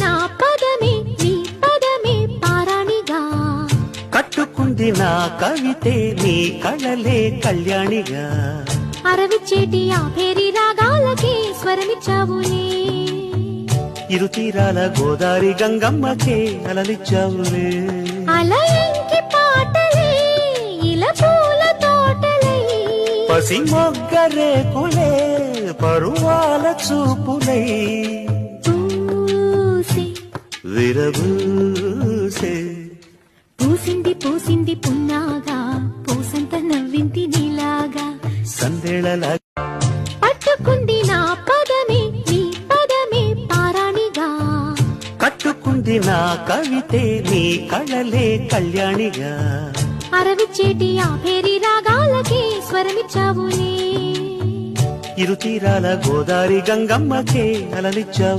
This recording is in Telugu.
నా పదమే నీ పదమే పారాణిగా, కట్టుకుంది నా కవితే నీ కళలే కళ్యాణిగా, అరవిచ్చేటి ఆ పేరి రాగాలకే స్వరమిచ్చావులే, ఇరు తీరాల గోదారి గంగమ్మకే అలలిచ్చావులే, అలయంకి పాటలే ఇలా పూల తోటలై, పసి మొగ్గరేకులే పరువాల చూపులై, పూసే విరబూసే పూసింది పూసింది పున్నాగా, పూసంత నవ్వింది నీలాగా, సందేళలా పట్టుకుంది నా పదమే నీ పదమే పారాణిగా, కట్టుకుంది నా కవితే నీ కళలే కళ్యాణిగా, అరవిచ్చేటి ఆ పేరి రాగాలకే స్వరమిచ్చావులే, ఇరు తీరాల గోదారి గంగమ్మకే అలలిచ్చావు.